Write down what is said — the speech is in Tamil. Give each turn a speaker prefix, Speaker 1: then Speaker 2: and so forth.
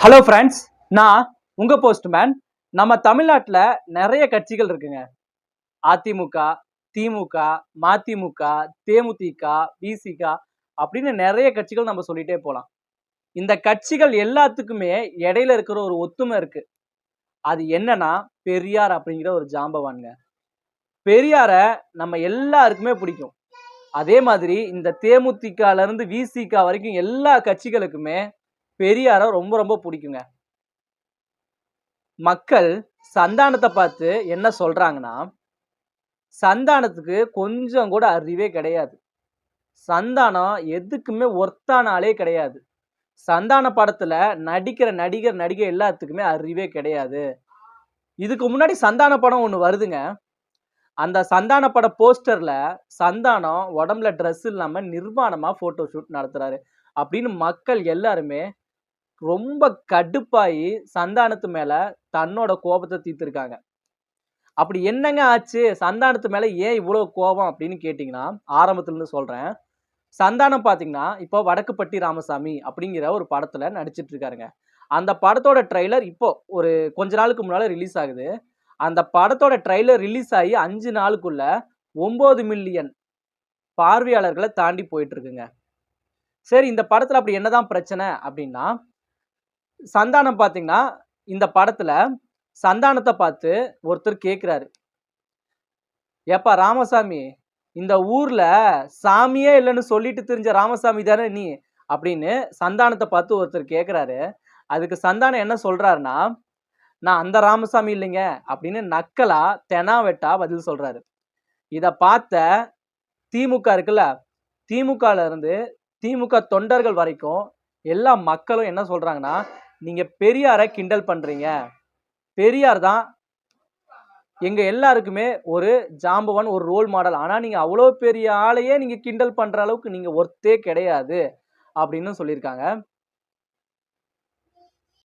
Speaker 1: ஹலோ ஃப்ரெண்ட்ஸ், நான் உங்க போஸ்ட்மேன். நம்ம தமிழ்நாட்டில் நிறைய கட்சிகள் இருக்குங்க. அதிமுக, திமுக, மதிமுக, தேமுதிக, விசிக அப்படின்னு நிறைய கட்சிகள் நம்ம சொல்லிட்டே போலாம். இந்த கட்சிகள் எல்லாத்துக்குமே இடையில இருக்கிற ஒரு ஒத்துமை இருக்கு. அது என்னன்னா பெரியார் அப்படிங்கிற ஒரு ஜாம்பவான்ங்க. பெரியார நம்ம எல்லாருக்குமே பிடிக்கும். அதே மாதிரி இந்த தேமுதிகல இருந்து விசிக வரைக்கும் எல்லா கட்சிகளுக்குமே பெரியார ரொம்ப ரொம்ப பிடிக்குங்க. மக்கள் சந்தானத்தை பார்த்து என்ன சொல்றாங்கன்னா, சந்தானத்துக்கு கொஞ்சம் கூட அறிவே கிடையாது. சந்தானம் எதுக்குமே ஒர்த்தான ஆளே கிடையாது. சந்தான படத்துல நடிக்கிற நடிகர், நடிகை எல்லாத்துக்குமே அறிவே கிடையாது. இதுக்கு முன்னாடி சந்தான படம் ஒண்ணு வருதுங்க. அந்த சந்தான பட போஸ்டர்ல சந்தானம் உடம்புல ட்ரெஸ் இல்லாம நிர்வாணமா போட்டோ ஷூட் நடத்துறாரு அப்படின்னு மக்கள் எல்லாருமே ரொம்ப கடுப்பாயி சந்தானத்து மேல தன்னோட கோபத்தை தீர்த்திருக்காங்க. அப்படி என்னங்க ஆச்சு? சந்தானத்து மேல ஏன் இவ்வளவு கோபம் அப்படின்னு கேட்டீங்கன்னா, ஆரம்பத்துல இருந்து சொல்றேன். சந்தானம் பாத்தீங்கன்னா, இப்போ வடக்குப்பட்டி ராமசாமி அப்படிங்கிற ஒரு படத்துல நடிச்சிட்டு இருக்காருங்க. அந்த படத்தோட ட்ரெய்லர் இப்போ ஒரு கொஞ்ச நாளுக்கு முன்னால ரிலீஸ் ஆகுது. அந்த படத்தோட ட்ரெய்லர் ரிலீஸ் ஆகி 5 நாளுக்குள்ள 9 மில்லியன் பார்வையாளர்களை தாண்டி போயிட்டு இருக்குங்க. சரி, இந்த படத்துல அப்படி என்னதான் பிரச்சனை அப்படின்னா, சந்தானம் பாத்தீங்கன்னா இந்த படத்துல சந்தானத்தை பார்த்து ஒருத்தர் கேட்கிறாரு, ஏப்பா ராமசாமி, இந்த ஊர்ல சாமியே இல்லைன்னு சொல்லிட்டு தெரிஞ்ச ராமசாமி தானே நீ அப்படின்னு சந்தானத்தை பார்த்து ஒருத்தர் கேட்கிறாரு. அதுக்கு சந்தானம் என்ன சொல்றாருன்னா, நான் அந்த ராமசாமி இல்லைங்க அப்படின்னு நக்கலா தெனாவெட்டா பதில் சொல்றாரு. இத பார்த்த திமுக இருக்குல்ல, திமுகல இருந்து திமுக தொண்டர்கள் வரைக்கும் எல்லா மக்களும் என்ன சொல்றாங்கன்னா, நீங்க பெரியாரை கிண்டல் பண்றீங்க. பெரியார் தான் எங்க எல்லாருக்குமே ஒரு ஜாம்பவான், ஒரு ரோல் மாடல். ஆனா நீங்க அவ்வளோ பெரிய ஆளையே நீங்க கிண்டல் பண்ற அளவுக்கு நீங்க ஒர்த்தே கிடையாது அப்படின்னு சொல்லியிருக்காங்க.